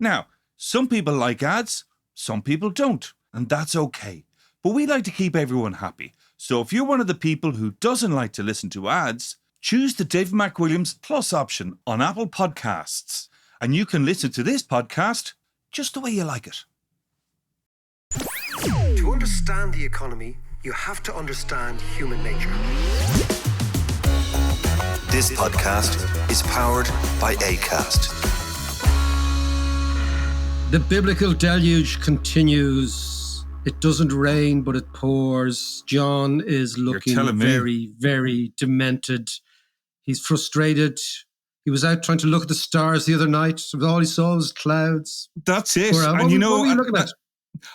Now, some people like ads, some people don't, and that's okay. But we like to keep everyone happy. So if you're one of the people who doesn't like to listen to ads, choose the David McWilliams Plus option on Apple Podcasts, and you can listen to this podcast just the way you like it. To understand the economy, you have to understand human nature. This podcast is powered by Acast. The biblical deluge continues. It doesn't rain, but it pours. John is looking very, very demented. He's frustrated. He was out trying to look at the stars the other night. All he saw was clouds. That's it. What were you looking at?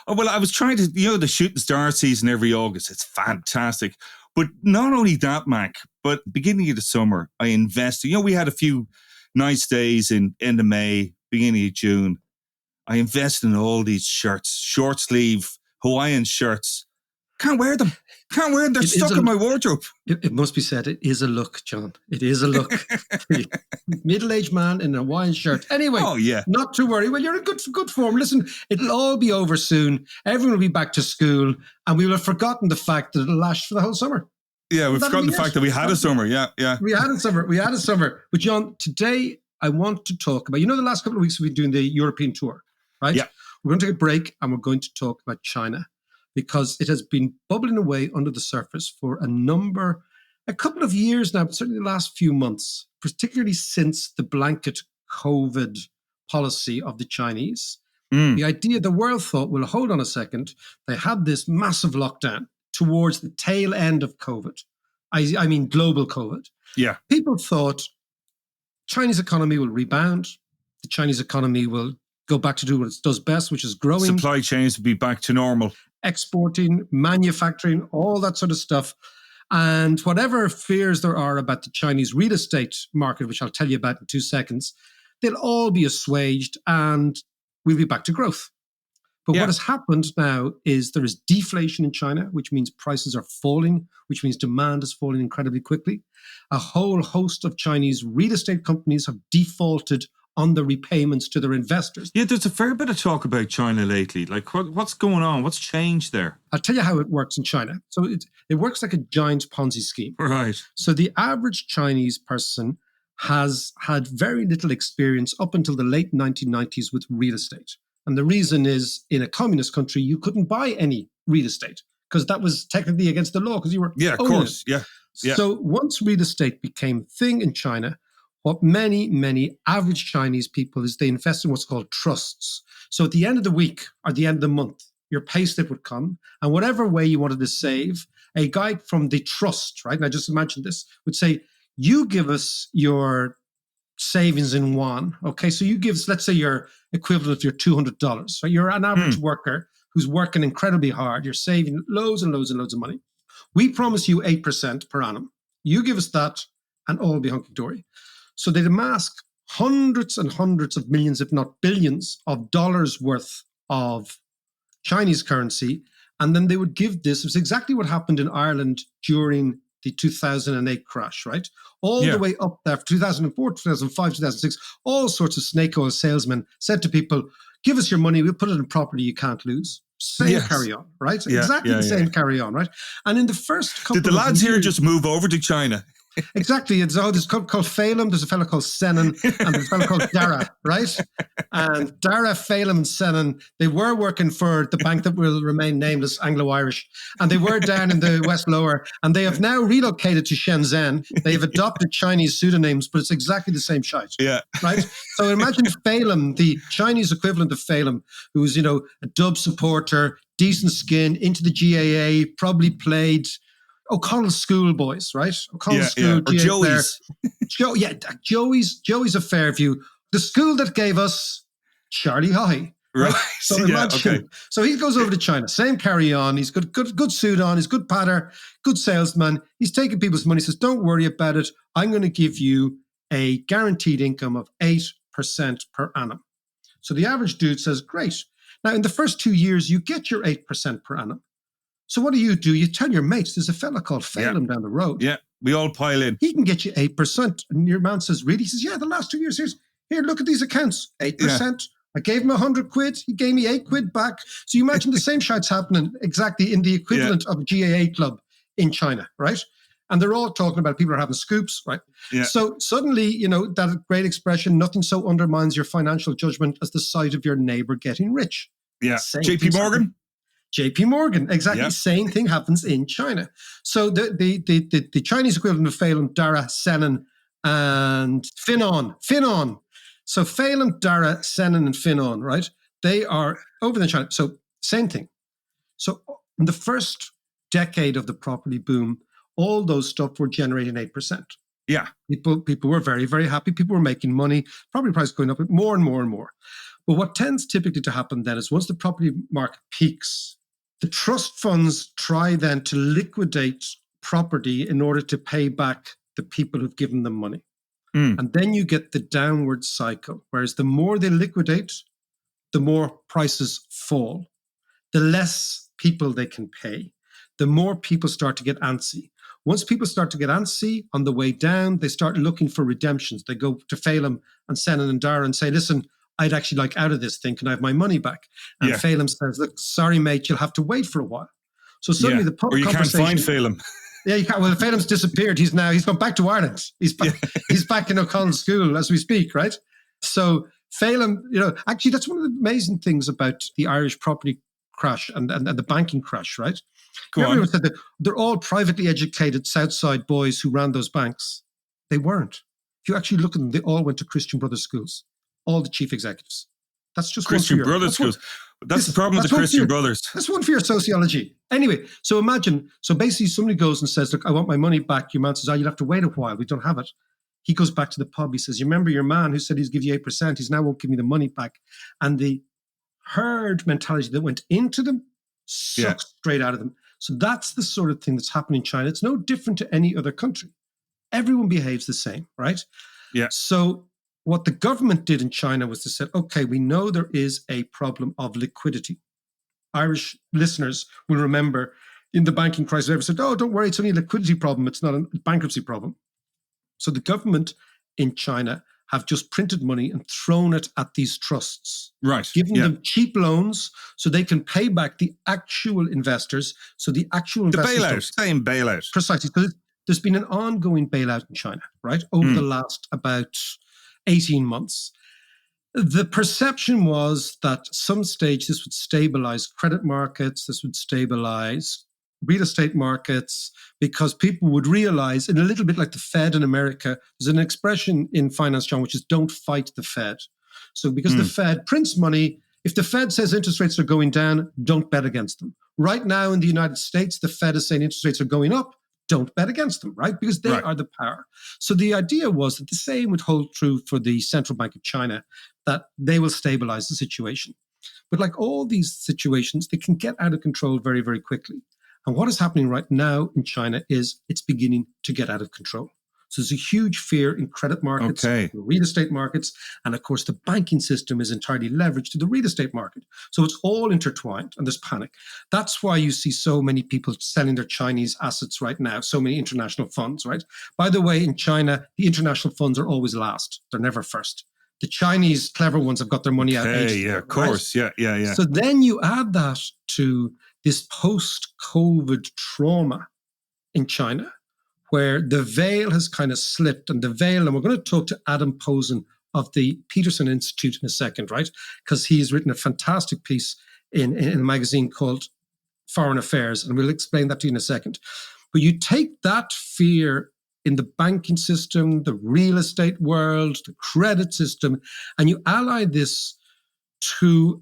Well, I was trying to, the shooting star season every August. It's fantastic. But not only that, Mac, but beginning of the summer, I invested. We had a few nice days in end of May, beginning of June. I invested in all these shirts, short sleeve Hawaiian shirts. Can't wear them. They're stuck in my wardrobe. It must be said, it is a look, John. It is a look. Middle-aged man in a Hawaiian shirt. Anyway, not to worry. Well, you're in good form. Listen, it'll all be over soon. Everyone will be back to school, and we will have forgotten the fact that it'll last for the whole summer. Yeah, we've forgotten the fact that we had a summer. Yeah. We had a summer. But John, today I want to talk about, the last couple of weeks we've been doing the European tour, right? Yeah. We're going to take a break and we're going to talk about China because it has been bubbling away under the surface for a couple of years now, but certainly the last few months, particularly since the blanket COVID policy of the Chinese. The idea, the world thought, well, hold on a second. They had this massive lockdown towards the tail end of COVID. I mean, global COVID. Yeah. People thought Chinese economy will rebound. The Chinese economy will go back to do what it does best, which is growing. Supply chains will be back to normal. Exporting, manufacturing, all that sort of stuff. And whatever fears there are about the Chinese real estate market, which I'll tell you about in 2 seconds, they'll all be assuaged and we'll be back to growth. But what has happened now is there is deflation in China, which means prices are falling, which means demand is falling incredibly quickly. A whole host of Chinese real estate companies have defaulted on the repayments to their investors. Yeah, there's a fair bit of talk about China lately. Like, what's going on? What's changed there? I'll tell you how it works in China. So it works like a giant Ponzi scheme. Right. So the average Chinese person has had very little experience up until the late 1990s with real estate. And the reason is, in a communist country, you couldn't buy any real estate because that was technically against the law because you were of course. Yeah. So once real estate became a thing in China, what many average Chinese people is they invest in what's called trusts. So at the end of the week or the end of the month, your pay slip would come, and whatever way you wanted to save, a guy from the trust, right? And I just imagine this, would say, you give us your savings in yuan. Okay, so you give us, let's say, your equivalent of your $200. So you're an average worker who's working incredibly hard. You're saving loads and loads and loads of money. We promise you 8% per annum. You give us that, and all will be hunky-dory. So they'd amass hundreds and hundreds of millions, if not billions, of dollars worth of Chinese currency. And then they would give this. It was exactly what happened in Ireland during the 2008 crash, right? All the way up there, 2004, 2005, 2006, all sorts of snake oil salesmen said to people, give us your money, we'll put it in property you can't lose. Same carry on, right? Yeah, exactly the same carry on, right? And in the first couple of Did the lads years, here just move over to China? Exactly. There's called Phelan, there's a fellow called Senan, and there's a fellow called Dara, right? And Dara, Phelan, and Senan, they were working for the bank that will remain nameless, Anglo-Irish, and they were down in the West Lower, and they have now relocated to Shenzhen. They've adopted Chinese pseudonyms, but it's exactly the same shite. Yeah. Right? So imagine Phelan, the Chinese equivalent of Phelan, who was, a Dub supporter, decent skin, into the GAA, probably played O'Connell's schoolboys, right? O'Connell's school, or Joey's. Joey's of Fairview, the school that gave us Charlie High. Right. So imagine. So he goes over to China, same carry on. He's got good suit on. He's good patter, good salesman. He's taking people's money. Says, "Don't worry about it. I'm going to give you a guaranteed income of 8% per annum." So the average dude says, "Great." Now, in the first 2 years, you get your 8% per annum. So what do? You tell your mates, there's a fella called Phelan down the road. Yeah, we all pile in. He can get you 8%. And your man says, really? He says, yeah, the last 2 years, here, look at these accounts. 8%. I gave him 100 quid. He gave me 8 quid back. So you imagine the same shit's happening exactly in the equivalent of a GAA club in China, right? And they're all talking about people are having scoops, right? Yeah. So suddenly, that great expression, nothing so undermines your financial judgment as the sight of your neighbor getting rich. Yeah. Same JP Morgan? JP Morgan, exactly. Yeah. Same thing happens in China. So the Chinese equivalent of Phelan, Dara, Senan, and Finon. So Phelan, Dara, Senan, and Finon, right? They are over in China. So same thing. So in the first decade of the property boom, all those stuff were generating 8%. Yeah. People were very, very happy. People were making money. Property prices going up more and more and more. But what tends typically to happen then is once the property market peaks, the trust funds try then to liquidate property in order to pay back the people who've given them money. And then you get the downward cycle, whereas the more they liquidate, the more prices fall. The less people they can pay, the more people start to get antsy. Once people start to get antsy on the way down, they start looking for redemptions. They go to Phelan and Senan and Dara and say, listen, I'd actually like out of this thing. Can I have my money back? And Phelan says, look, sorry, mate, you'll have to wait for a while. So suddenly the pub conversation... Or you can't find Phelan. Yeah, you can't. Well, Phelan's disappeared. He's gone back to Ireland. He's back in O'Connell School as we speak, right? So Phelan, actually that's one of the amazing things about the Irish property crash and the banking crash, right? Everyone said that they're all privately educated Southside boys who ran those banks. They weren't. If you actually look at them, they all went to Christian Brothers schools. All the chief executives. That's just Christian Brothers schools. That's the problem with the Christian Brothers. That's one for your sociology. Anyway, so imagine, basically somebody goes and says, look, I want my money back. Your man says, you'll have to wait a while. We don't have it. He goes back to the pub. He says, you remember your man who said he'd give you 8%? He's now won't give me the money back. And the herd mentality that went into them sucked straight out of them. So that's the sort of thing that's happening in China. It's no different to any other country. Everyone behaves the same, right? Yeah. So what the government did in China was to say, okay, we know there is a problem of liquidity. Irish listeners will remember in the banking crisis, everyone said, oh, don't worry, it's only a liquidity problem. It's not a bankruptcy problem. So the government in China have just printed money and thrown it at these trusts. Right. Giving them cheap loans so they can pay back the actual investors. So the actual investors... The bailout, same bailout. Precisely. Because there's been an ongoing bailout in China, right? Over the last about 18 months. The perception was that at some stage this would stabilize credit markets, this would stabilize real estate markets, because people would realize, and a little bit like the Fed in America, there's an expression in finance, John, which is don't fight the Fed. So because the Fed prints money, if the Fed says interest rates are going down, don't bet against them. Right now in the United States, the Fed is saying interest rates are going up, don't bet against them, right? Because they are the power. So the idea was that the same would hold true for the Central Bank of China, that they will stabilize the situation. But like all these situations, they can get out of control very, very quickly. And what is happening right now in China is it's beginning to get out of control. So there's a huge fear in credit markets, real estate markets, and of course the banking system is entirely leveraged to the real estate market. So it's all intertwined and there's panic. That's why you see so many people selling their Chinese assets right now, so many international funds, right? By the way, in China, the international funds are always last. They're never first. The Chinese clever ones have got their money out. Of course. Right? Yeah. So then you add that to this post-COVID trauma in China, where the veil has kind of slipped, and we're going to talk to Adam Posen of the Peterson Institute in a second, right? Because he's written a fantastic piece in a magazine called Foreign Affairs, and we'll explain that to you in a second. But you take that fear in the banking system, the real estate world, the credit system, and you ally this to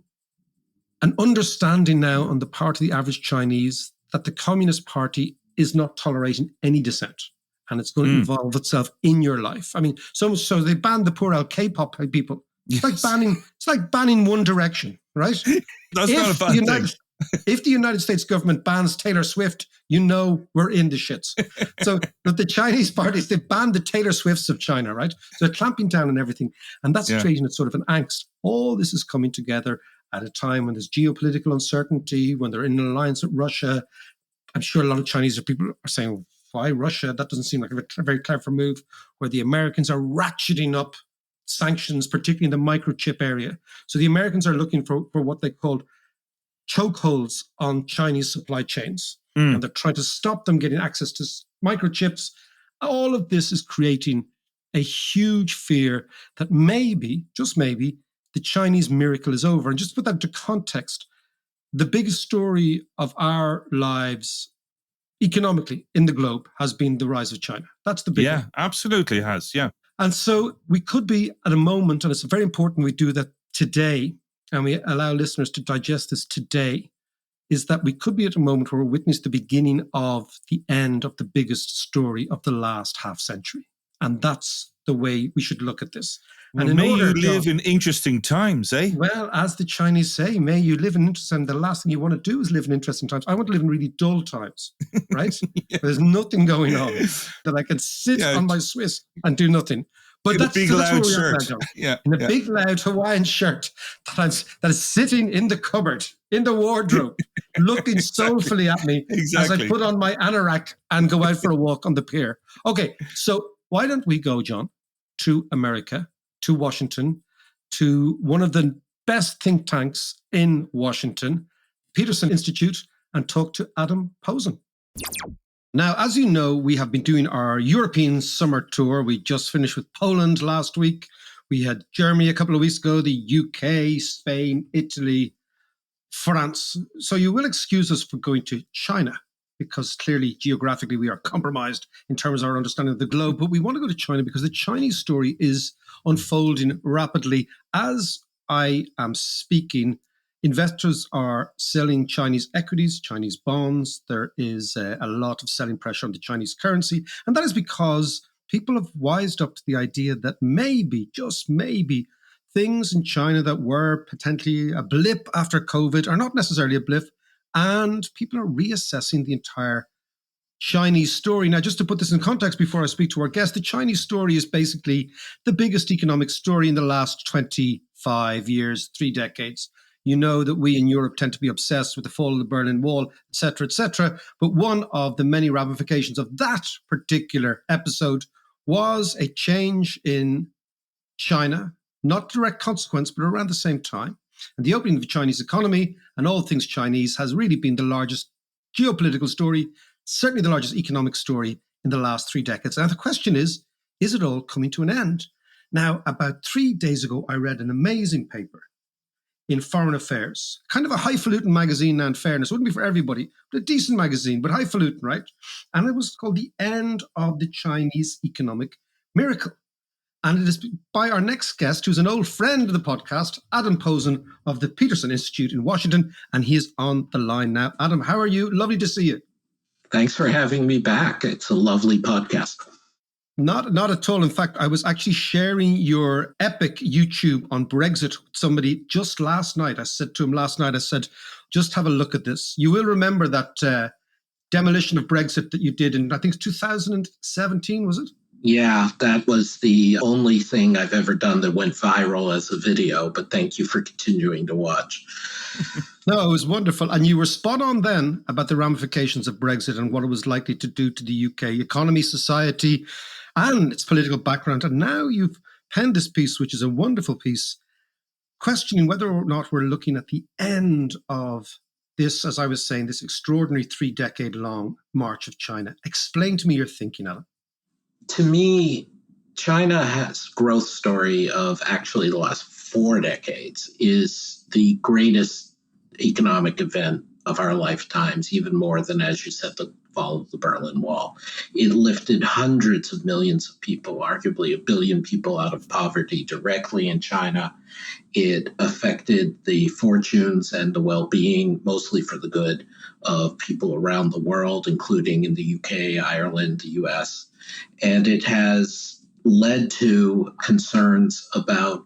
an understanding now on the part of the average Chinese that the Communist Party is not tolerating any dissent, and it's going to involve itself in your life. I mean, so much so they banned the poor old K-pop people. It's like banning One Direction, right? That's not a bad thing. If the United States government bans Taylor Swift, you know we're in the shits. So, but the Chinese parties, they banned the Taylor Swifts of China, right? So they're clamping down on everything, and that's creating a sort of an angst. All this is coming together at a time when there's geopolitical uncertainty, when they're in an alliance with Russia. I'm sure a lot of Chinese people are saying, why Russia? That doesn't seem like a very clever move, where the Americans are ratcheting up sanctions, particularly in the microchip area. So the Americans are looking for what they called chokeholds on Chinese supply chains. And they're trying to stop them getting access to microchips. All of this is creating a huge fear that maybe, just maybe, the Chinese miracle is over. And just to put that into context, the biggest story of our lives economically in the globe has been the rise of China. That's the big one. Absolutely has. Yeah. And so we could be at a moment, and it's very important we do that today, and we allow listeners to digest this today, is that we could be at a moment where we're witnessing the beginning of the end of the biggest story of the last half century. And that's the way we should look at this. Well, and may you live in interesting times, eh? Well, as the Chinese say, may you live in interesting times. The last thing you want to do is live in interesting times. I want to live in really dull times, right? There's nothing going on, that I can sit on my Swiss and do nothing. But that's a big loud shirt. In a big loud Hawaiian shirt that is sitting in the cupboard, in the wardrobe, looking soulfully at me as I put on my anorak and go out for a walk on the pier. Okay, so why don't we go, John, to America, to Washington, to one of the best think tanks in Washington, Peterson Institute, and talk to Adam Posen. Now, as you know, we have been doing our European summer tour. We just finished with Poland last week. We had Germany a couple of weeks ago, the UK, Spain, Italy, France. So you will excuse us for going to China, because clearly geographically we are compromised in terms of our understanding of the globe. But we want to go to China because the Chinese story is unfolding rapidly. As I am speaking, investors are selling Chinese equities, Chinese bonds. There is a lot of selling pressure on the Chinese currency. And that is because people have wised up to the idea that maybe, just maybe, things in China that were potentially a blip after COVID are not necessarily a blip. And people are reassessing the entire Chinese story. Now, just to put this in context before I speak to our guest, the Chinese story is basically the biggest economic story in the last 25 years, 3 decades. You know that we in Europe tend to be obsessed with the fall of the Berlin Wall, et cetera, et cetera. But one of the many ramifications of that particular episode was a change in China, not direct consequence, but around the same time. And the opening of the Chinese economy and all things Chinese has really been the largest geopolitical story, certainly the largest economic story in the last 3 decades. And the question is it all coming to an end? Now, about 3 days ago, I read an amazing paper in Foreign Affairs, kind of a highfalutin magazine now, in fairness. Wouldn't be for everybody, but a decent magazine, but highfalutin, right? And it was called The End of the Chinese Economic Miracle. And it is by our next guest, who's an old friend of the podcast, Adam Posen of the Peterson Institute in Washington. And he is on the line now. Adam, how are you? Lovely to see you. Thanks for having me back. It's a lovely podcast. Not at all. In fact, I was actually sharing your epic YouTube on Brexit with somebody just last night. I said to him last night, I said, just have a look at this. You will remember that demolition of Brexit that you did in, I think, 2017, was it? Yeah, that was the only thing I've ever done that went viral as a video, but thank you for continuing to watch. No, it was wonderful. And you were spot on then about the ramifications of Brexit and what it was likely to do to the UK economy, society, and its political background. And now you've penned this piece, which is a wonderful piece, questioning whether or not we're looking at the end of this, as I was saying, this extraordinary 3-decade-long march of China. Explain to me your thinking, Alan. To me, China's growth story of actually the last 4 decades is the greatest economic event of our lifetimes, even more than, as you said, the fall of the Berlin Wall. It lifted hundreds of millions of people, arguably 1 billion people, out of poverty directly in China. It affected the fortunes and the well-being, mostly for the good, of people around the world, including in the UK, Ireland, the US. And it has led to concerns about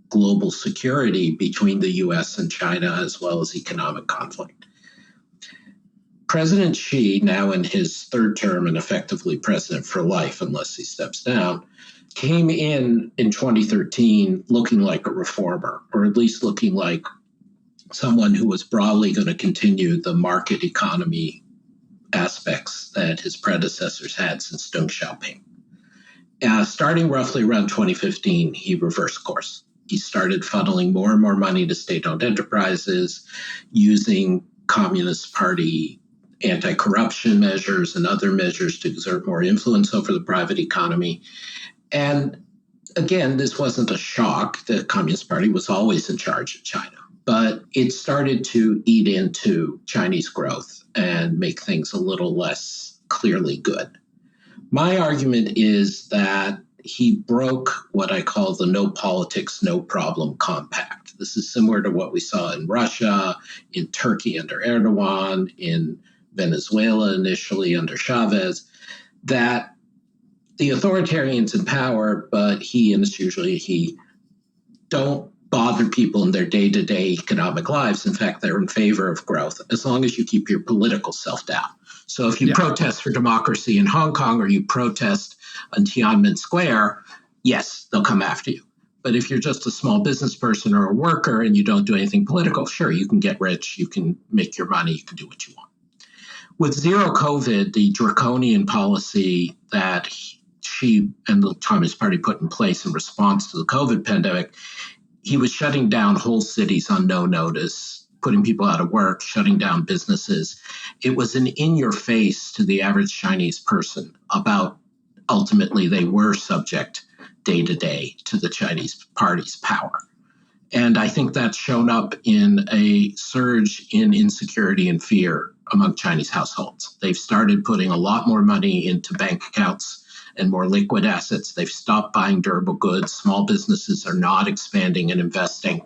global security between the US and China, as well as economic conflict. President Xi, now in his 3rd term and effectively president for life unless he steps down, came in 2013 looking like a reformer, or at least looking like someone who was broadly going to continue the market economy aspects that his predecessors had since Deng Xiaoping. Starting roughly around 2015, he reversed course. He started funneling more and more money to state-owned enterprises, using Communist Party anti-corruption measures and other measures to exert more influence over the private economy. And again, this wasn't a shock. The Communist Party was always in charge of China, but it started to eat into Chinese growth and make things a little less clearly good. My argument is that he broke what I call the no politics, no problem compact. This is similar to what we saw in Russia, in Turkey under Erdogan, in Venezuela initially under Chavez, that the authoritarians in power, but he, and it's usually he, don't bother people in their day-to-day economic lives. In fact, they're in favor of growth as long as you keep your political self down. So if you protest for democracy in Hong Kong or you protest on Tiananmen Square, yes, they'll come after you. But if you're just a small business person or a worker and you don't do anything political, sure, you can get rich, you can make your money, you can do what you want. With zero COVID, the draconian policy that she and the Communist Party put in place in response to the COVID pandemic, he was shutting down whole cities on no notice, putting people out of work, shutting down businesses. It was an in-your-face to the average Chinese person about ultimately they were subject day to day to the Chinese party's power. And I think that's shown up in a surge in insecurity and fear among Chinese households. They've started putting a lot more money into bank accounts and more liquid assets. They've stopped buying durable goods. Small businesses are not expanding and investing.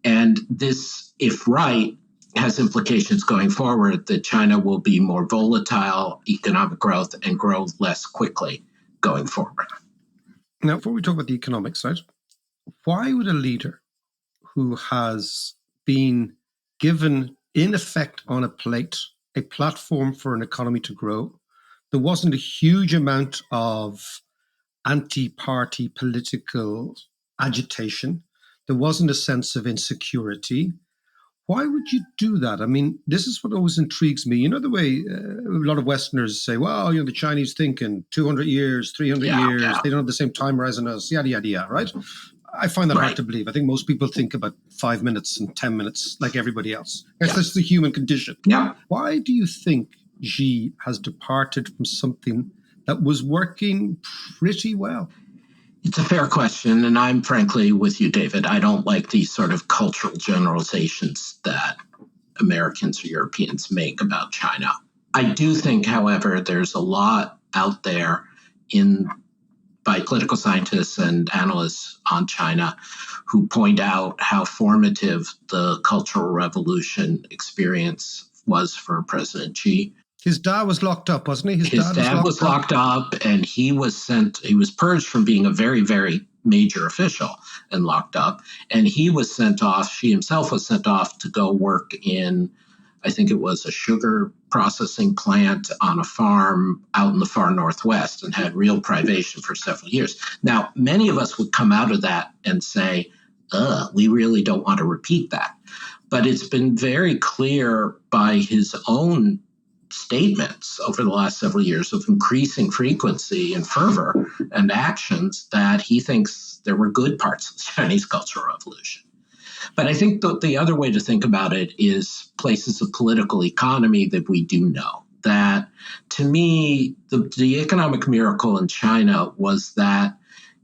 And this, if right, has implications going forward that China will be more volatile economic growth and grow less quickly going forward. Now, before we talk about the economic side, why would a leader who has been given, in effect, on a plate, a platform for an economy to grow, there wasn't a huge amount of anti-party political agitation, there wasn't a sense of insecurity. Why would you do that? I mean, this is what always intrigues me. You know, the way a lot of Westerners say, well, you know, the Chinese think in 200 years, 300 years, they don't have the same time horizon as yada, yada, yada, right? I find that hard to believe. I think most people think about 5 minutes and 10 minutes like everybody else. That's the human condition. Yeah. Why do you think Xi has departed from something that was working pretty well? It's a fair question, and I'm frankly with you, David. I don't like these sort of cultural generalizations that Americans or Europeans make about China. I do think, however, there's a lot out there by political scientists and analysts on China who point out how formative the Cultural Revolution experience was for President Xi. His dad was locked up, wasn't he? His dad was locked up, and he was purged from being a very, very major official and locked up. And he was sent off, Xi himself was sent off to go work in, I think it was a sugar processing plant on a farm out in the far northwest, and had real privation for several years. Now, many of us would come out of that and say, we really don't want to repeat that. But it's been very clear by his own statements over the last several years of increasing frequency and fervor and actions that he thinks there were good parts of the Chinese Cultural Revolution. But I think the other way to think about it is places of political economy that we do know. That, to me, the economic miracle in China was that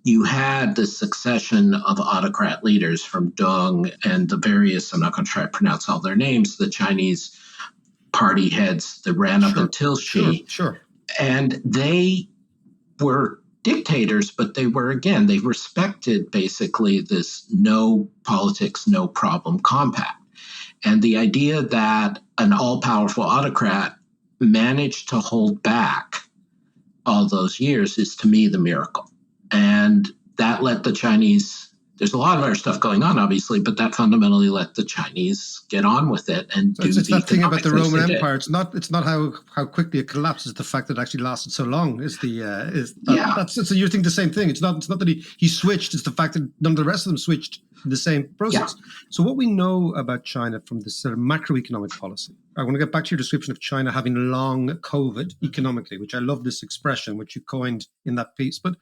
you had the succession of autocrat leaders from Deng and the various, I'm not going to try to pronounce all their names, the Chinese party heads that ran up until Xi. Sure. And they were dictators, but they respected basically this no politics, no problem compact. And the idea that an all-powerful autocrat managed to hold back all those years is, to me, the miracle. And that let the Chinese, there's a lot of other stuff going on, obviously, but that fundamentally let the Chinese get on with it and do it's the that thing about the economic things Roman they Empire. did. It's not how quickly it collapses. The fact that it actually lasted so long so you think the same thing. It's not that he switched. It's the fact that none of the rest of them switched in the same process. Yeah. So what we know about China from this sort of macroeconomic policy, I want to get back to your description of China having long COVID economically, which I love this expression, which you coined in that piece. But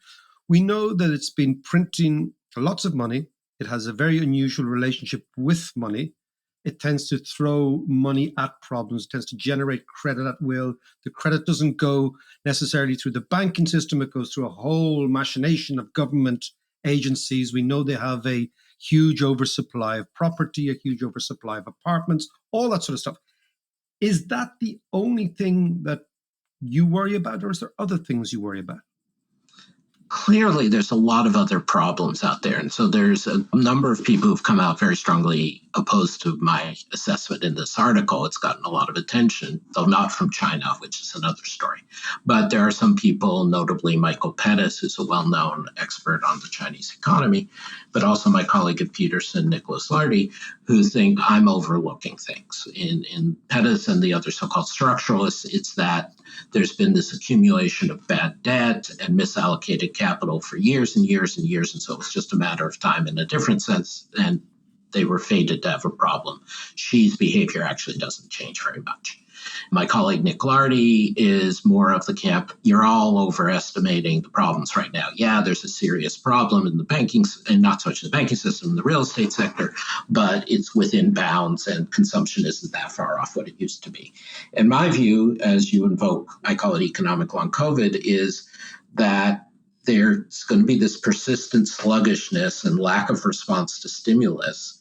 We know that it's been printing lots of money. It has a very unusual relationship with money. It tends to throw money at problems, tends to generate credit at will. The credit doesn't go necessarily through the banking system. It goes through a whole machination of government agencies. We know they have a huge oversupply of property, a huge oversupply of apartments, all that sort of stuff. Is that the only thing that you worry about, or is there other things you worry about? Clearly, there's a lot of other problems out there. And so there's a number of people who've come out very strongly opposed to my assessment in this article. It's gotten a lot of attention, though not from China, which is another story. But there are some people, notably Michael Pettis, who's a well-known expert on the Chinese economy, but also my colleague at Peterson, Nicholas Lardy, who think I'm overlooking things. In Pettis and the other so-called structuralists, it's that there's been this accumulation of bad debt and misallocated capital for years and years and years. And so it's just a matter of time in a different sense. And they were fated to have a problem. Xi's behavior actually doesn't change very much. My colleague Nick Lardy is more of the camp, you're all overestimating the problems right now. Yeah, there's a serious problem in the banking, and not so much in the banking system, in the real estate sector, but it's within bounds and consumption isn't that far off what it used to be. And my view, as you invoke, I call it economic long COVID, is that there's going to be this persistent sluggishness and lack of response to stimulus,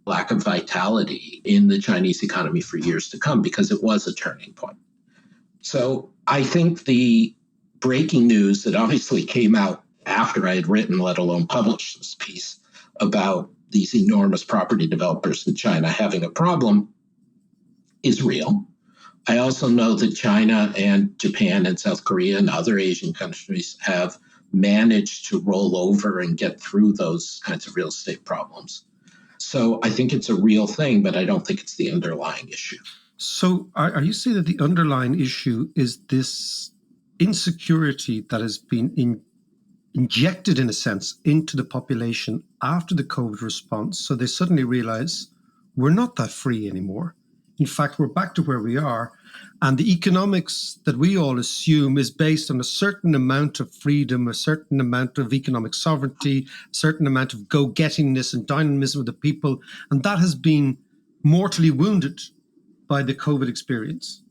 lack of vitality in the Chinese economy for years to come because it was a turning point. So I think the breaking news that obviously came out after I had written, let alone published this piece about these enormous property developers in China having a problem is real. I also know that China and Japan and South Korea and other Asian countries have managed to roll over and get through those kinds of real estate problems. So I think it's a real thing, but I don't think it's the underlying issue. So are you saying that the underlying issue is this insecurity that has been injected, in a sense, into the population after the COVID response? So they suddenly realize we're not that free anymore. In fact, we're back to where we are. And the economics that we all assume is based on a certain amount of freedom, a certain amount of economic sovereignty, a certain amount of go-gettingness and dynamism of the people. And that has been mortally wounded by the COVID experience.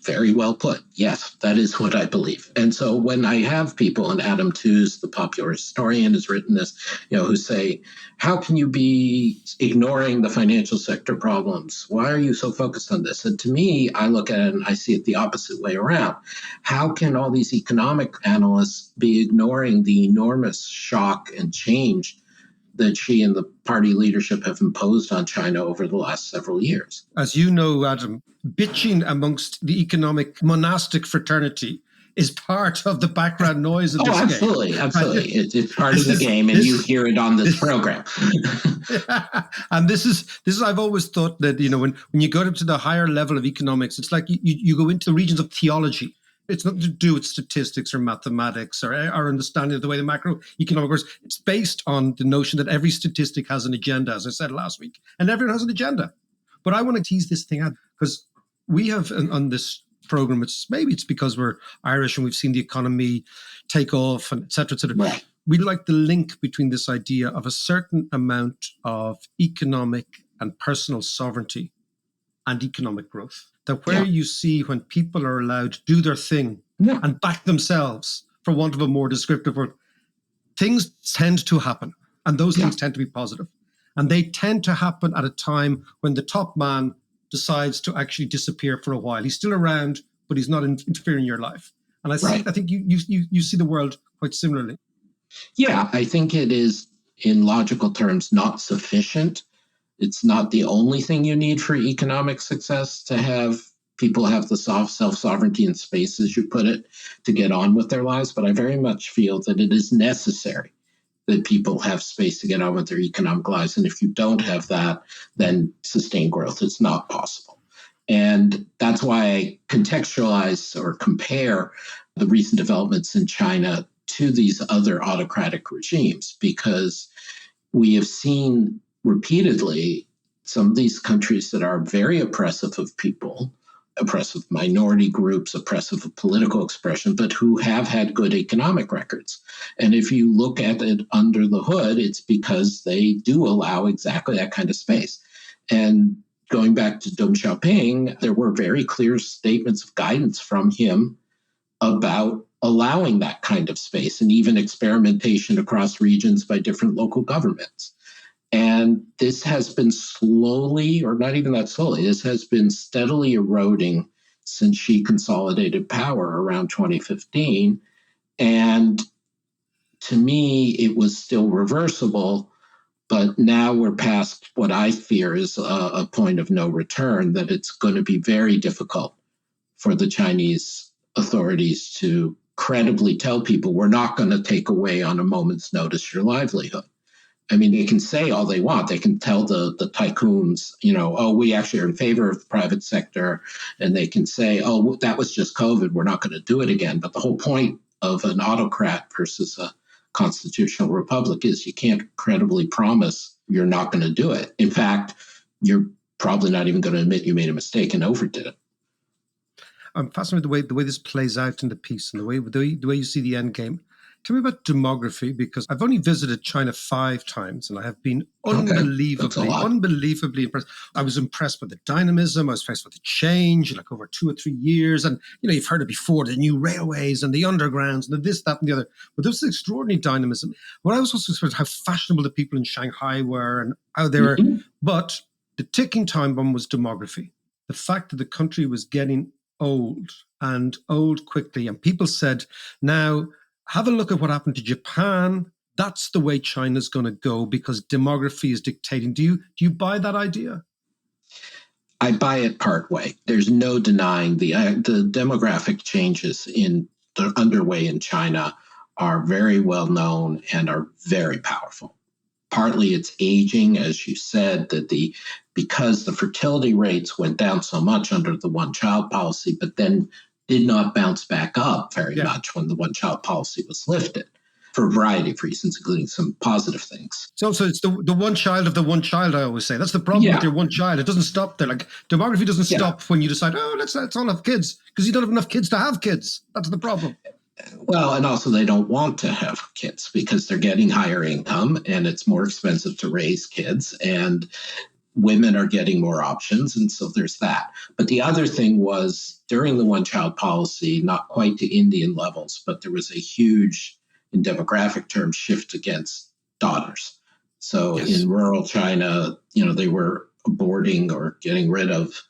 Very well put. Yes, that is what I believe. And so when I have people, and Adam Tooze, the popular historian, has written this, who say, how can you be ignoring the financial sector problems? Why are you so focused on this? And to me, I look at it and I see it the opposite way around. How can all these economic analysts be ignoring the enormous shock and change that Xi and the party leadership have imposed on China over the last several years? As you know, Adam, bitching amongst the economic monastic fraternity is part of the background noise of this absolutely, game. Absolutely. It's part of the game, and you hear it on this program. And this is I've always thought that, when you go up to the higher level of economics, it's like you go into the regions of theology. It's nothing to do with statistics or mathematics or our understanding of the way the macroeconomic works. It's based on the notion that every statistic has an agenda, as I said last week, and everyone has an agenda. But I want to tease this thing out because we have on this program, it's because we're Irish and we've seen the economy take off and et cetera, et cetera. Right. We like the link between this idea of a certain amount of economic and personal sovereignty and economic growth. That where you see when people are allowed to do their thing and back themselves, for want of a more descriptive word, things tend to happen. And those things tend to be positive. And they tend to happen at a time when the top man decides to actually disappear for a while. He's still around, but he's not interfering in your life. And I think you see the world quite similarly. Yeah, I think it is, in logical terms, not sufficient. It's not the only thing you need for economic success to have people have the self-sovereignty and space, as you put it, to get on with their lives. But I very much feel that it is necessary that people have space to get on with their economic lives. And if you don't have that, then sustained growth is not possible. And that's why I contextualize or compare the recent developments in China to these other autocratic regimes, because we have seen repeatedly some of these countries that are very oppressive of people oppressive minority groups, oppressive political expression, but who have had good economic records. And if you look at it under the hood, it's because they do allow exactly that kind of space. And going back to Deng Xiaoping, there were very clear statements of guidance from him about allowing that kind of space and even experimentation across regions by different local governments. And this has been slowly, or not even that slowly, this has been steadily eroding since she consolidated power around 2015. And to me, it was still reversible, but now we're past what I fear is a point of no return, that it's going to be very difficult for the Chinese authorities to credibly tell people, we're not going to take away on a moment's notice your livelihood. I mean, they can say all they want. They can tell the tycoons, oh, we actually are in favor of the private sector. And they can say, oh, that was just COVID. We're not going to do it again. But the whole point of an autocrat versus a constitutional republic is you can't credibly promise you're not going to do it. In fact, you're probably not even going to admit you made a mistake and overdid it. I'm fascinated the way this plays out in the piece and the way you see the end game. Tell me about demography, because I've only visited China 5 times and I have been unbelievably impressed. I was impressed with the dynamism. I was impressed with the change, like over 2 or 3 years. And, you've heard it before, the new railways and the undergrounds and the this, that, and the other. But there was extraordinary dynamism. What I was also surprised how fashionable the people in Shanghai were and how they were. But the ticking time bomb was demography. The fact that the country was getting old and old quickly. And people said, now, have a look at what happened to Japan. That's the way China's going to go because demography is dictating. Do you buy that idea? I buy it part way. There's no denying the demographic changes underway in China are very well known and are very powerful. Partly it's aging, as you said, because the fertility rates went down so much under the one-child policy, but then did not bounce back up very much when the one-child policy was lifted for a variety of reasons, including some positive things. So it's the one child of the one child, I always say. That's the problem with your one child. It doesn't stop there. Like demography doesn't stop when you decide, let's all have kids, because you don't have enough kids to have kids. That's the problem. Well, and also they don't want to have kids because they're getting higher income and it's more expensive to raise kids. And women are getting more options, and so there's that. But the other thing was during the one-child policy, not quite to Indian levels, but there was a huge, in demographic terms, shift against daughters. So in rural China, they were aborting or getting rid of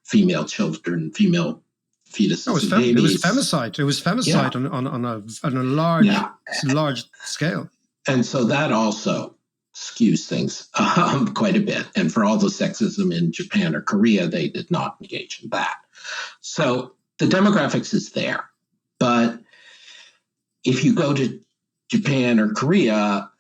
female children, female fetuses and babies. It was femicide. It was femicide on a large scale. And so that also skews things quite a bit. And for all the sexism in Japan or Korea, they did not engage in that. So the demographics is there. But if you go to Japan or Korea,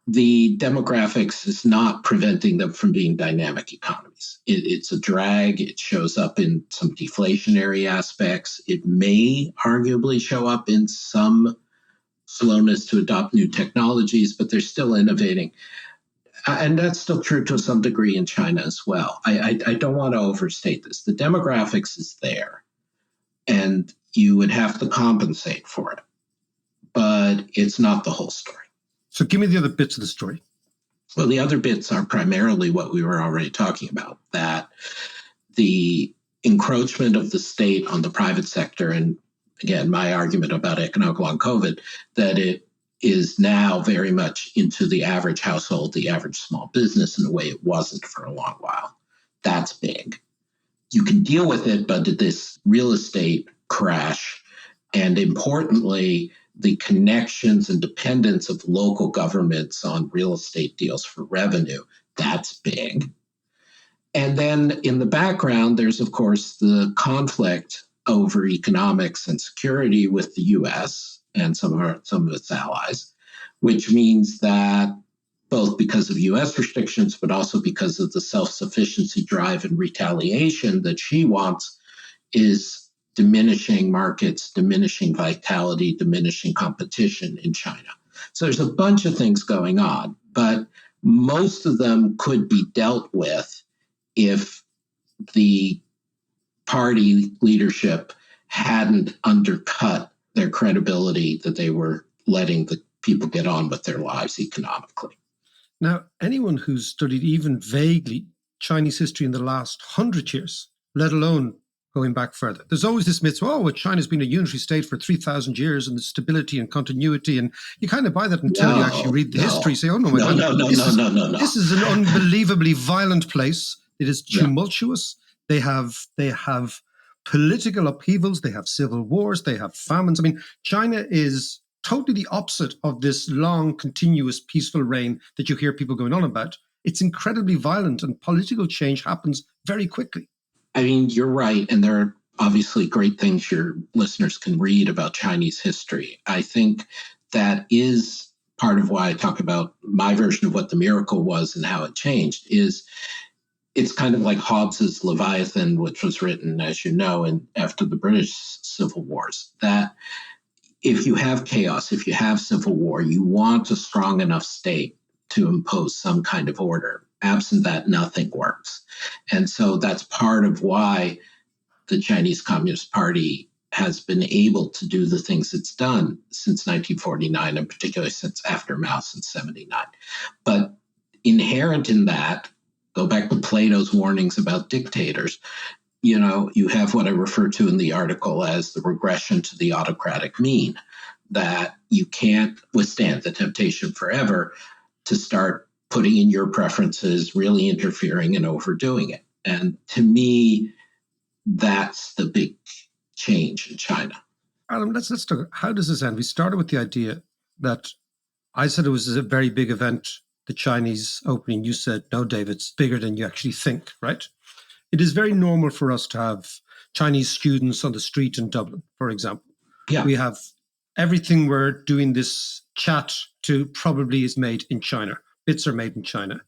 the demographics is not preventing them from being dynamic economies. It's a drag. It shows up in some deflationary aspects. It may arguably show up in some slowness to adopt new technologies, but they're still innovating. And that's still true to some degree in China as well. I don't want to overstate this. The demographics is there, and you would have to compensate for it. But it's not the whole story. So give me the other bits of the story. Well, the other bits are primarily what we were already talking about, that the encroachment of the state on the private sector, and again, my argument about economic long COVID, that it is now very much into the average household, the average small business in a way it wasn't for a long while. That's big. You can deal with it, but this real estate crash, and importantly, the connections and dependence of local governments on real estate deals for revenue, that's big. And then in the background, there's, of course, the conflict over economics and security with the U.S. and some of its allies, which means that both because of U.S. restrictions, but also because of the self-sufficiency drive and retaliation that she wants, is diminishing markets, diminishing vitality, diminishing competition in China. So there's a bunch of things going on, but most of them could be dealt with if the party leadership hadn't undercut their credibility that they were letting the people get on with their lives economically. Now, anyone who's studied even vaguely Chinese history in the last 100 years, let alone going back further, there's always this myth, oh, well, China's been a unitary state for 3,000 years and the stability and continuity. And you kind of buy that until you actually read the history. Say, oh, no, my God. No. This is an unbelievably violent place. It is tumultuous. They have political upheavals. They have civil wars. They have famines. I mean, China is totally the opposite of this long, continuous, peaceful reign that you hear people going on about. It's incredibly violent, and political change happens very quickly. I mean, you're right. And there are obviously great things your listeners can read about Chinese history. I think that is part of why I talk about my version of what the miracle was and how it changed. Is it's kind of like Hobbes's Leviathan, which was written, as you know, after the British Civil Wars, that if you have chaos, if you have civil war, you want a strong enough state to impose some kind of order. Absent that, nothing works. And so that's part of why the Chinese Communist Party has been able to do the things it's done since 1949, and particularly since after Mao since 79. But inherent in that, go back to Plato's warnings about dictators, you have what I refer to in the article as the regression to the autocratic mean, that you can't withstand the temptation forever to start putting in your preferences, really interfering and overdoing it. And to me, that's the big change in China. Adam, let's talk. How does this end? We started with the idea that I said it was a very big event, the Chinese opening. You said, no, David, it's bigger than you actually think, right? It is very normal for us to have Chinese students on the street in Dublin, for example. Yeah. We have everything we're doing this chat to probably is made in China. Bits are made in China.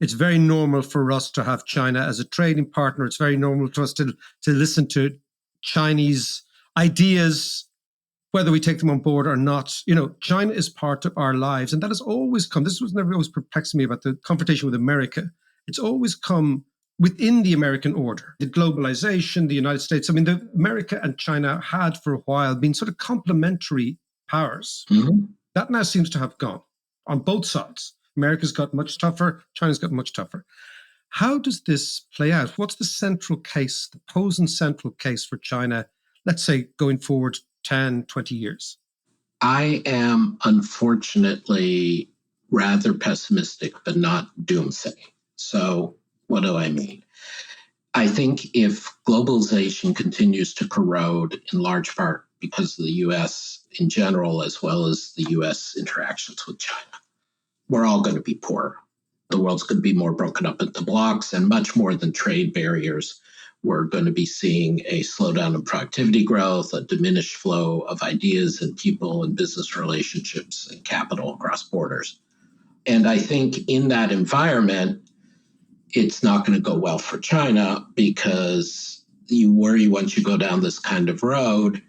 It's very normal for us to have China as a trading partner. It's very normal to us to listen to Chinese ideas, whether we take them on board or not. China is part of our lives. And that has always come. This was never always perplexing me about the confrontation with America. It's always come within the American order, the globalization, the United States. I mean, America and China had for a while been sort of complementary powers. Mm-hmm. That now seems to have gone on both sides. America's got much tougher. China's got much tougher. How does this play out? What's the central case, the posing central case for China, let's say, going forward 10, 20 years? I am unfortunately rather pessimistic, but not doomsaying. So what do I mean? I think if globalization continues to corrode in large part because of the U.S. in general, as well as the U.S. interactions with China, we're all going to be poorer. The world's going to be more broken up into blocks, and much more than trade barriers. We're going to be seeing a slowdown in productivity growth, a diminished flow of ideas and people and business relationships and capital across borders. And I think in that environment, it's not going to go well for China, because you worry once you go down this kind of road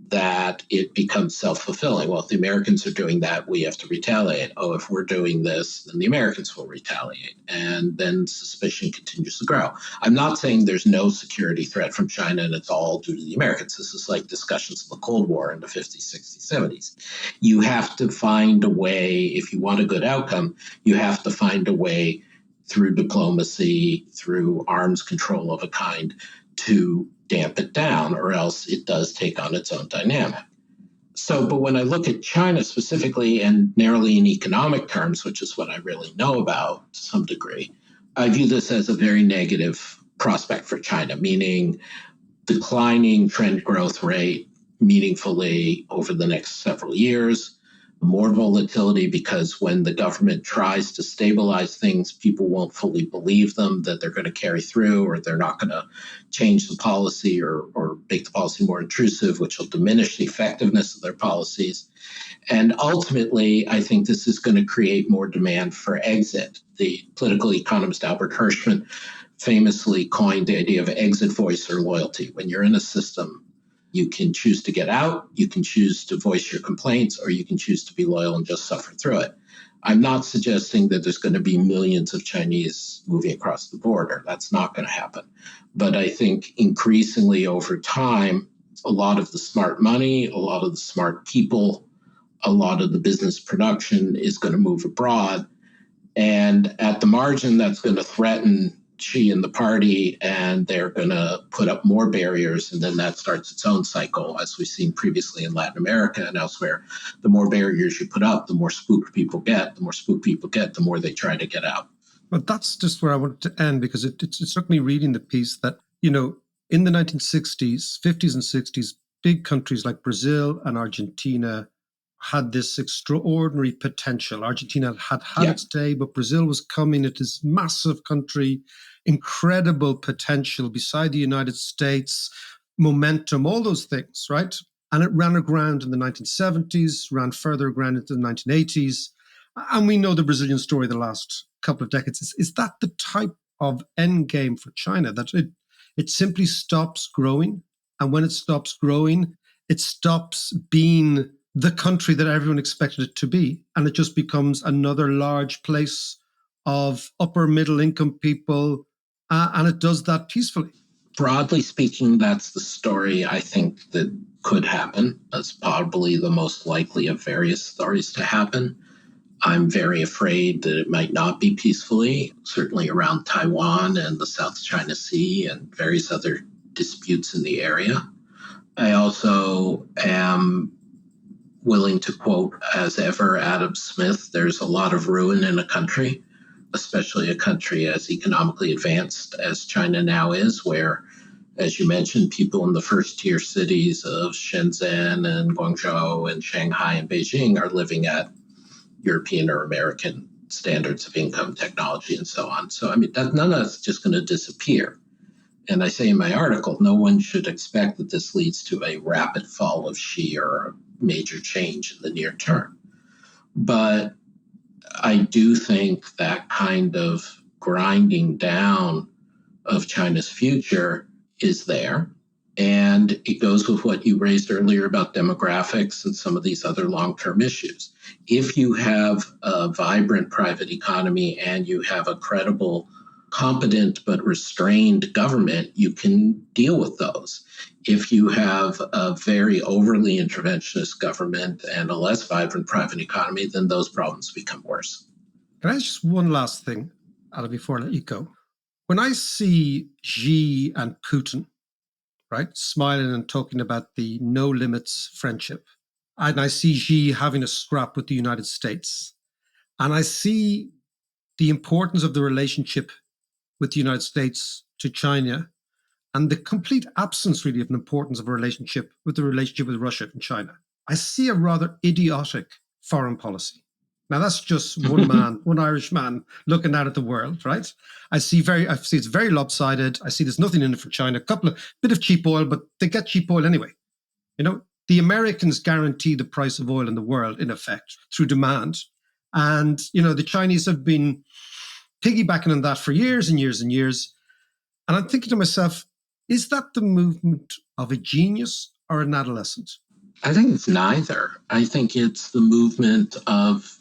that it becomes self-fulfilling. Well, if the Americans are doing that, we have to retaliate. Oh, if we're doing this, then the Americans will retaliate. And then suspicion continues to grow. I'm not saying there's no security threat from China and it's all due to the Americans. This is like discussions of the Cold War in the 50s, 60s, 70s. You have to find a way, if you want a good outcome, you have to find a way through diplomacy, through arms control of a kind, to damp it down, or else it does take on its own dynamic. So, but when I look at China specifically and narrowly in economic terms, which is what I really know about to some degree, I view this as a very negative prospect for China, meaning declining trend growth rate meaningfully over the next several years, more volatility, because when the government tries to stabilize things, people won't fully believe them that they're going to carry through, or they're not going to change the policy or make the policy more intrusive, which will diminish the effectiveness of their policies. And ultimately, I think this is going to create more demand for exit. The political economist Albert Hirschman famously coined the idea of exit voice or loyalty. When you're in a system, you can choose to get out, you can choose to voice your complaints, or you can choose to be loyal and just suffer through it. I'm not suggesting that there's going to be millions of Chinese moving across the border. That's not going to happen. But I think increasingly over time, a lot of the smart money, a lot of the smart people, a lot of the business production is going to move abroad. And at the margin, that's going to threaten Xi and the party, and they're going to put up more barriers. And then that starts its own cycle, as we've seen previously in Latin America and elsewhere. The more barriers you put up, the more spooked people get. The more spooked people get, the more they try to get out. But that's just where I wanted to end, because it's certainly reading the piece that, you know, in the 1960s, 50s and 60s, big countries like Brazil and Argentina had this extraordinary potential. Argentina had its day, but Brazil was coming at this massive country, incredible potential beside the United States, momentum, all those things, right? And it ran aground in the 1970s, ran further aground into the 1980s. And we know the Brazilian story the last couple of decades. Is that the type of end game for China, that it simply stops growing? And when it stops growing, it stops being the country that everyone expected it to be, and it just becomes another large place of upper middle income people, and it does that peacefully. Broadly speaking, that's the story I think that could happen. That's probably the most likely of various stories to happen. I'm very afraid that it might not be peacefully, certainly around Taiwan and the South China Sea and various other disputes in the area. I also am willing to quote, as ever, Adam Smith: there's a lot of ruin in a country, especially a country as economically advanced as China now is, where, as you mentioned, people in the first tier cities of Shenzhen and Guangzhou and Shanghai and Beijing are living at European or American standards of income, technology, and so on. So, I mean, none of that's just going to disappear. And I say in my article, no one should expect that this leads to a rapid fall of Xi or a major change in the near term. But I do think that kind of grinding down of China's future is there. And it goes with what you raised earlier about demographics and some of these other long-term issues. If you have a vibrant private economy and you have a credible, competent but restrained government, you can deal with those. If you have a very overly interventionist government and a less vibrant private economy, then those problems become worse. Can I ask just one last thing, Adam, before I let you go? When I see Xi and Putin, right, smiling and talking about the no limits friendship, and I see Xi having a scrap with the United States, and I see the importance of the relationship with the United States to China, and the complete absence, really, of an importance of a relationship with Russia and China, I see a rather idiotic foreign policy. Now, that's just one man, one Irish man looking out at the world, right? I see it's very lopsided. I see there's nothing in it for China. Bit of cheap oil, but they get cheap oil anyway. You know, the Americans guarantee the price of oil in the world, in effect, through demand. And, you know, the Chinese have been piggybacking on that for years and years and years. And I'm thinking to myself, is that the movement of a genius or an adolescent? I think it's neither. I think it's the movement of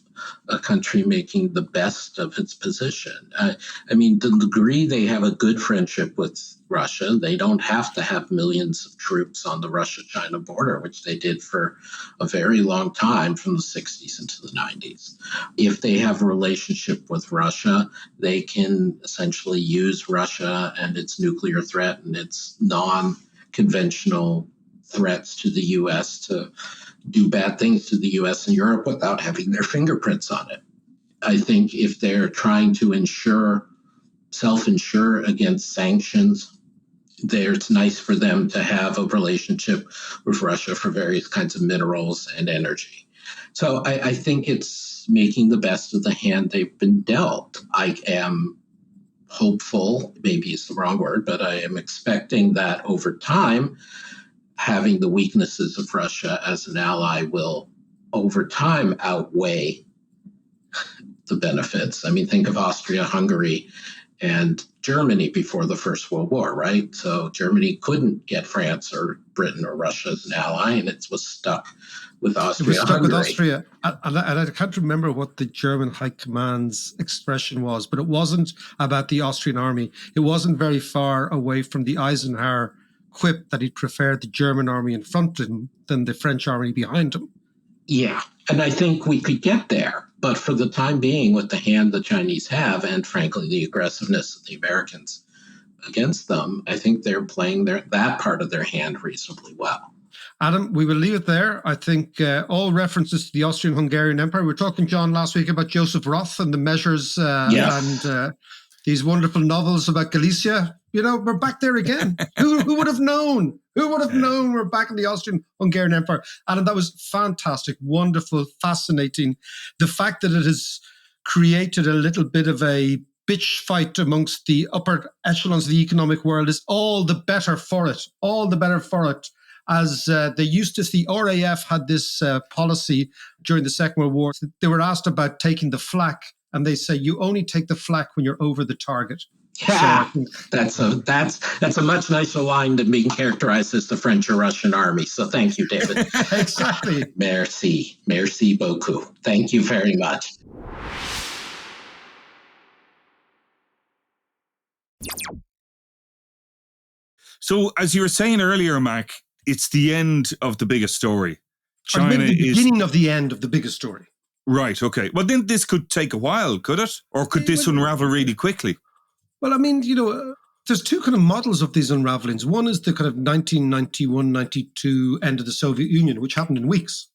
a country making the best of its position. I mean, the degree they have a good friendship with Russia, they don't have to have millions of troops on the Russia-China border, which they did for a very long time from the 60s into the 90s. If they have a relationship with Russia, they can essentially use Russia and its nuclear threat and its non-conventional threats to the U.S. to do bad things to the U.S. and Europe without having their fingerprints on it. I think if they're trying to self-insure against sanctions, it's nice for them to have a relationship with Russia for various kinds of minerals and energy. So I think it's making the best of the hand they've been dealt. I am hopeful, maybe it's the wrong word, but I am expecting that over time, having the weaknesses of Russia as an ally will, over time, outweigh the benefits. I mean, think of Austria-Hungary and Germany before the First World War, right? So Germany couldn't get France or Britain or Russia as an ally, and it was stuck with It was Austria-Hungary. stuck with Austria. And I can't remember what the German High Command's expression was, but it wasn't about the Austrian army. It wasn't very far away from the Eisenhower quip that he preferred the German army in front of him than the French army behind him. Yeah, and I think we could get there. But for the time being, with the hand the Chinese have, and frankly, the aggressiveness of the Americans against them, I think they're playing that part of their hand reasonably well. Adam, we will leave it there. I think all references to the Austrian-Hungarian Empire. We were talking, John, last week about Joseph Roth and the measures and these wonderful novels about Galicia. You know, we're back there again. Who would have known? Who would have known we're back in the Austrian-Hungarian Empire? Adam, that was fantastic, wonderful, fascinating. The fact that it has created a little bit of a bitch fight amongst the upper echelons of the economic world is all the better for it. All the better for it. As the RAF had this policy during the Second World War. They were asked about taking the flak, and they say you only take the flak when you're over the target. Yeah, that's a much nicer line than being characterized as the French or Russian army. So thank you, David. Exactly. Merci beaucoup. Thank you very much. So, as you were saying earlier, Mac, it's the end of the biggest story. China maybe the beginning of the end of the biggest story. Right, okay. Well, then this could take a while, could it? Or could this unravel really quickly? Well, I mean, there's two kind of models of these unravelings. One is the kind of 1991, 92 end of the Soviet Union, which happened in weeks.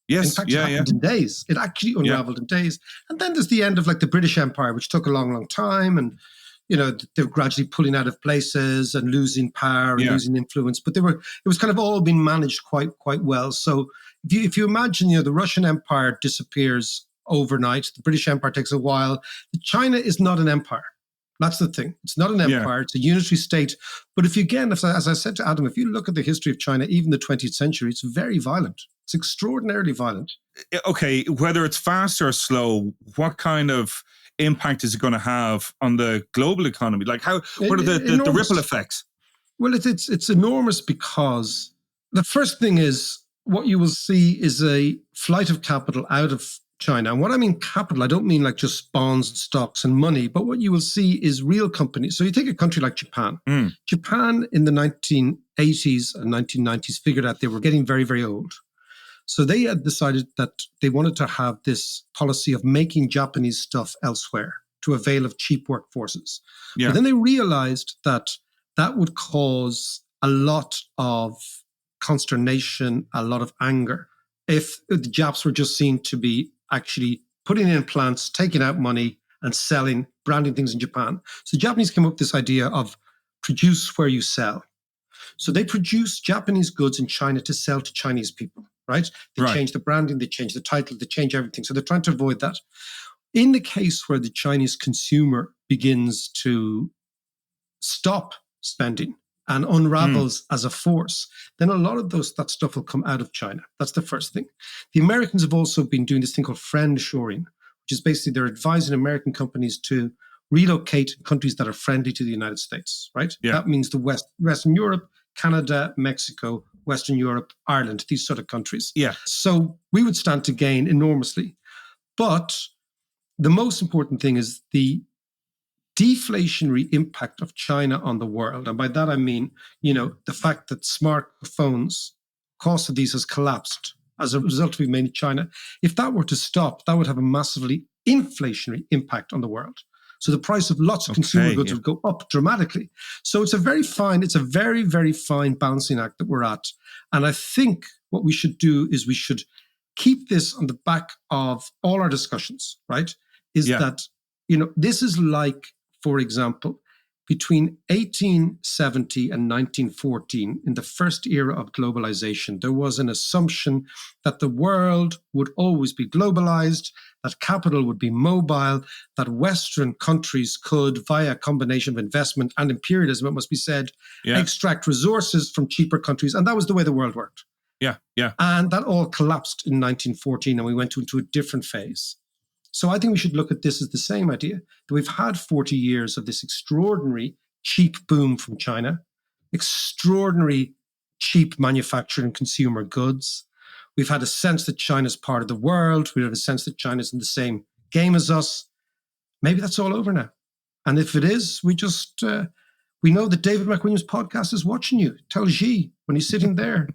Yes, in fact, it happened in days. It actually unraveled in days. And then there's the end of like the British Empire, which took a long, long time. And, they were gradually pulling out of places and losing power and losing influence. But it was kind of all being managed quite well. So if you imagine, the Russian Empire disappears overnight. The British Empire takes a while. China is not an empire. That's the thing. It's not an empire. It's a unitary state. But as I said to Adam, if you look at the history of China, even the 20th century, it's very violent. It's extraordinarily violent. Okay, whether it's fast or slow, what kind of impact is it going to have on the global economy? Like what are the ripple effects? Well, it's enormous because the first thing is what you will see is a flight of capital out of China. And what I mean capital, I don't mean like just bonds and stocks and money, but what you will see is real companies. So you take a country like Japan. Japan in the 1980s and 1990s figured out they were getting very, very old. So they had decided that they wanted to have this policy of making Japanese stuff elsewhere to avail of cheap workforces. Yeah. But then they realized that would cause a lot of consternation, a lot of anger, if the Japs were just seen to be actually putting in plants, taking out money and selling, branding things in Japan. So the Japanese came up with this idea of produce where you sell. So they produce Japanese goods in China to sell to Chinese people, right? They change the branding, they change the title, they change everything. So they're trying to avoid that. In the case where the Chinese consumer begins to stop spending and unravels as a force, then a lot of that stuff will come out of China. That's the first thing. The Americans have also been doing this thing called friendshoring, which is basically they're advising American companies to relocate countries that are friendly to the United States, right? Yeah. That means the Western Europe, Canada, Mexico, Western Europe, Ireland, these sort of countries. Yeah. So we would stand to gain enormously. But the most important thing is the deflationary impact of China on the world. And by that, I mean, the fact that smartphones, cost of these has collapsed as a result of being made in China. If that were to stop, that would have a massively inflationary impact on the world. So the price of lots of consumer goods would go up dramatically. So it's a very, very fine balancing act that we're at. And I think what we should do is we should keep this on the back of all our discussions, right? That, this is like, for example, between 1870 and 1914, in the first era of globalization, there was an assumption that the world would always be globalized, that capital would be mobile, that Western countries could, via a combination of investment and imperialism, it must be said, extract resources from cheaper countries. And that was the way the world worked. Yeah. And that all collapsed in 1914, and we went into a different phase. So I think we should look at this as the same idea, that we've had 40 years of this extraordinary cheap boom from China, extraordinary cheap manufacturing and consumer goods. We've had a sense that China's part of the world. We have a sense that China's in the same game as us. Maybe that's all over now. And if it is, we just, we know that David McWilliams' podcast is watching you. Tell Xi when he's sitting there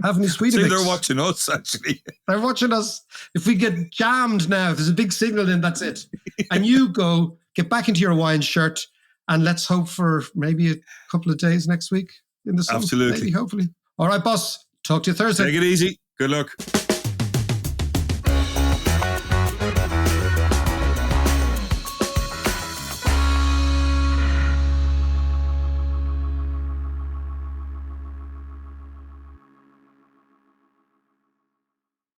having his Weetabix. They're watching us, actually. They're watching us. If we get jammed now, if there's a big signal, then that's it. And you go, get back into your Hawaiian shirt, and let's hope for maybe a couple of days next week in the sun. Absolutely. Maybe, hopefully. All right, boss. Talk to you Thursday. Take it easy. Good luck.